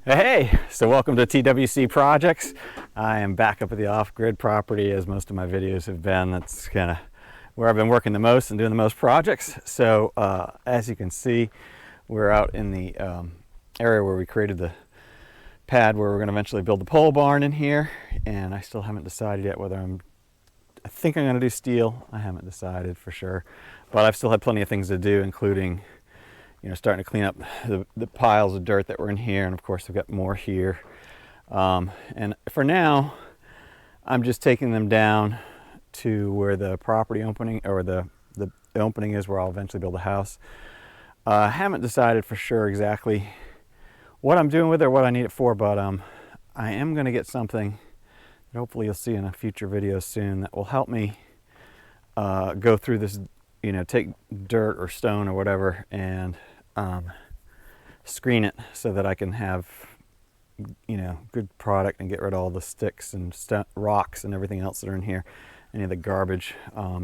Hey, so welcome to TWC Projects. I am back up at the off-grid property, as most of my videos have been. That's kind of where I've been working the most and doing the most projects. So as you can see, we're out in the area where we created the pad where we're going to eventually build the pole barn in here. And I still haven't decided yet whether I think I'm going to do steel. I haven't decided for sure, but I've still had plenty of things to do, including starting to clean up the piles of dirt that were in here, and of course I've got more here. And for now, I'm just taking them down to where the property opening, or the opening is, where I'll eventually build a house. I haven't decided for sure exactly what I'm doing with it or what I need it for, but I am going to get something that hopefully you'll see in a future video soon that will help me go through this, take dirt or stone or whatever and screen it so that I can have good product and get rid of all the sticks and rocks and everything else that are in here, any of the garbage,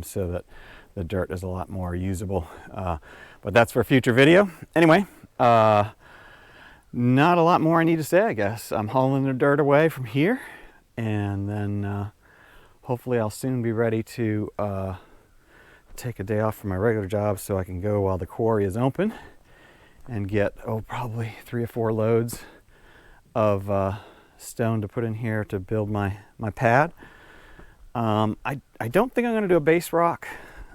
so that the dirt is a lot more usable. But that's for a future video. Anyway, not a lot more I need to say, I guess. I'm hauling the dirt away from here, and then hopefully I'll soon be ready to take a day off from my regular job so I can go while the quarry is open and get probably 3 or 4 loads of stone to put in here to build my pad. I don't think I'm going to do a base rock.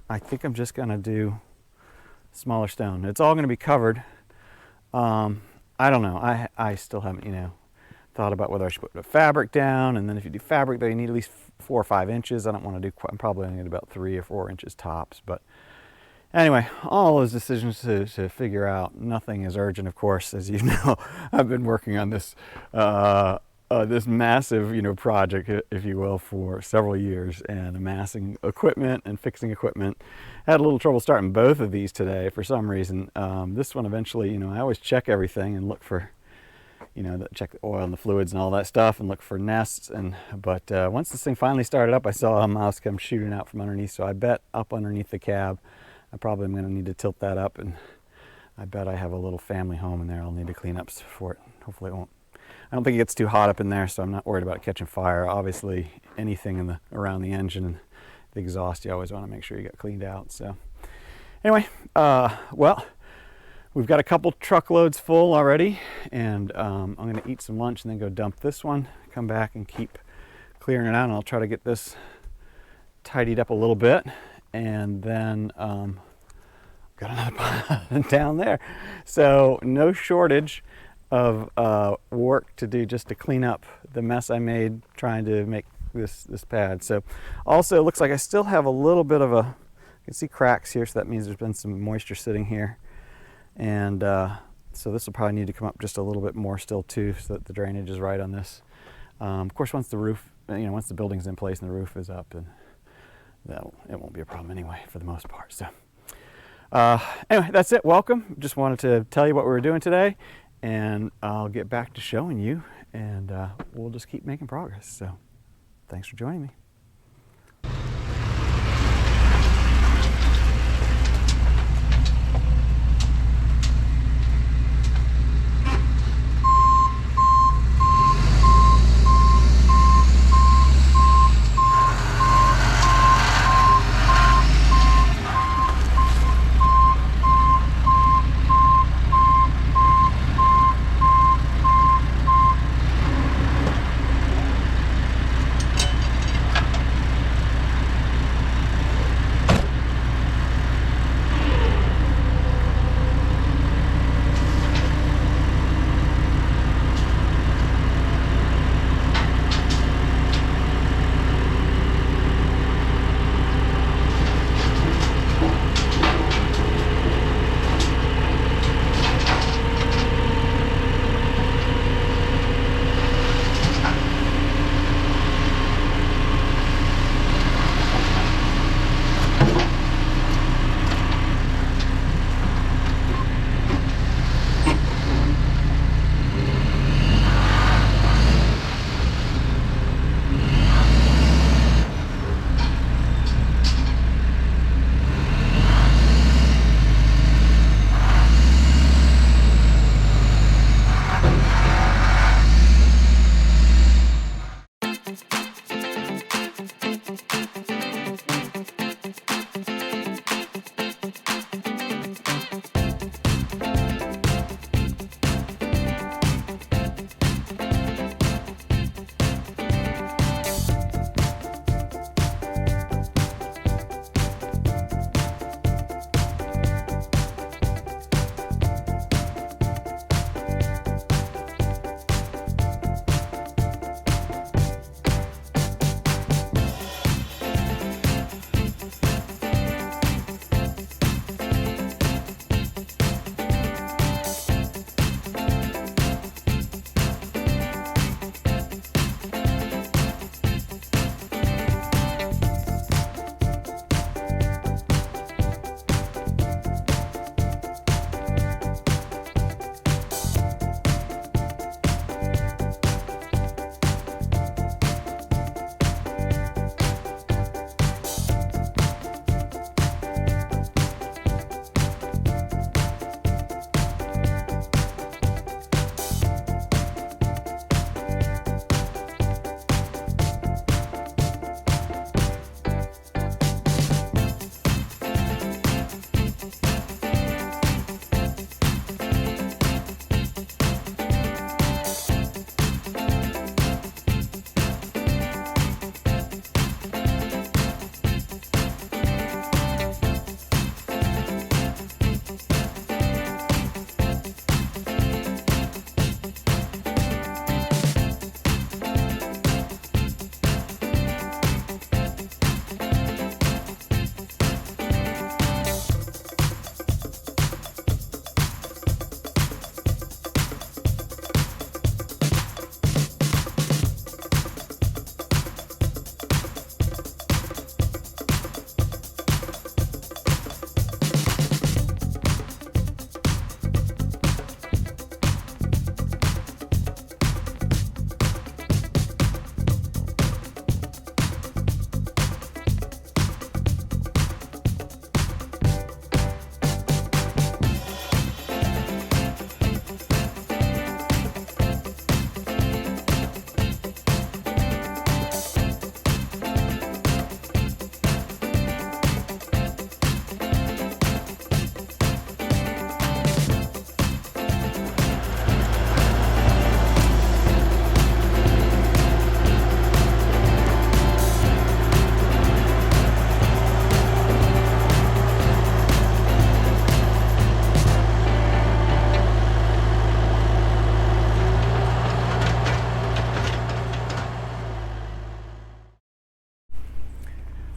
I think I'm just going to do smaller stone. It's all going to be covered. I don't know. I still haven't thought about whether I should put a fabric down, and then if you do fabric, then you need at least 4 or 5 inches. I don't want to do I'm probably going to need about 3 or 4 inches tops, but anyway, all those decisions to figure out. Nothing is urgent, of course, as you know. I've been working on this this massive project, if you will, for several years, and amassing equipment and fixing equipment. Had a little trouble starting both of these today for some reason. This one eventually, I always check everything and look for check the oil and the fluids and all that stuff and look for nests. But once this thing finally started up, I saw a mouse come shooting out from underneath, so I bet up underneath the cab I probably am going to need to tilt that up, and I bet I have a little family home in there I'll need to clean up for it. Hopefully it won't. I don't think it gets too hot up in there, so I'm not worried about it catching fire. Obviously anything around the engine and the exhaust, you always want to make sure you get cleaned out. So anyway, well, we've got a couple truckloads full already, and I'm going to eat some lunch and then go dump this one, come back and keep clearing it out, and I'll try to get this tidied up a little bit. And then got another pile down there. So no shortage of work to do just to clean up the mess I made trying to make this pad. So also it looks like I still have a little bit of you can see cracks here, so that means there's been some moisture sitting here. And so this will probably need to come up just a little bit more still too, so that the drainage is right on this. Of course, once the roof, once the building's in place and the roof is up, and it won't be a problem anyway for the most part. So anyway, that's it. Welcome. Just wanted to tell you what we were doing today, and I'll get back to showing you, and we'll just keep making progress. So thanks for joining me.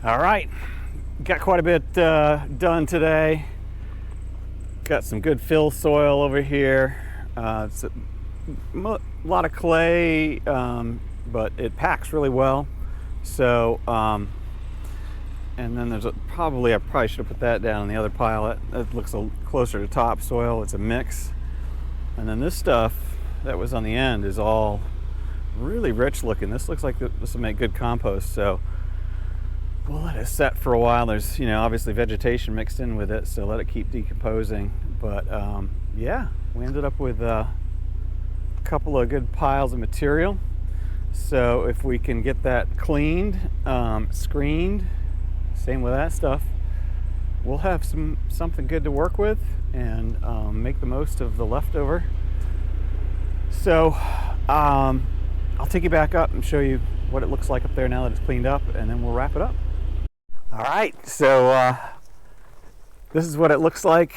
All right, got quite a bit done today. Got some good fill soil over here. It's a lot of clay, but it packs really well. So, and then there's I probably should have put that down in the other pile. That looks closer to topsoil. It's a mix. And then this stuff that was on the end is all really rich looking. This looks like this will make good compost. So we'll let it set for a while. There's, obviously vegetation mixed in with it, so let it keep decomposing. But yeah, we ended up with a couple of good piles of material. So if we can get that cleaned, screened, same with that stuff, we'll have something good to work with and make the most of the leftover. So I'll take you back up and show you what it looks like up there now that it's cleaned up, and then we'll wrap it up. All right, so this is what it looks like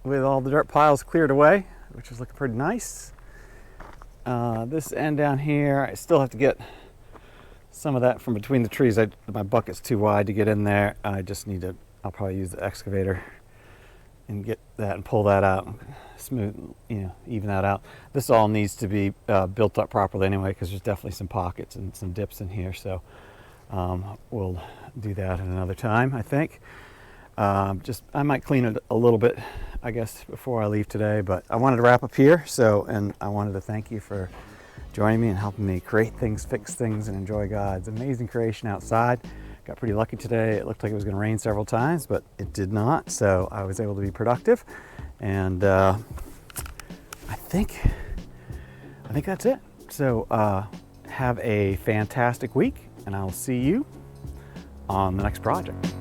with all the dirt piles cleared away, which is looking pretty nice. This end down here, I still have to get some of that from between the trees. My bucket's too wide to get in there. I just need to, I'll probably use the excavator and get that and pull that out, smooth, even that out. This all needs to be built up properly anyway, because there's definitely some pockets and some dips in here. So we'll do that at another time, I think. I might clean it a little bit, I guess, before I leave today, but I wanted to wrap up here. And I wanted to thank you for joining me and helping me create things, fix things, and enjoy God's amazing creation outside. Got pretty lucky today. It looked like it was going to rain several times, but it did not, so I was able to be productive. And I think that's it. So have a fantastic week, and I'll see you on the next project.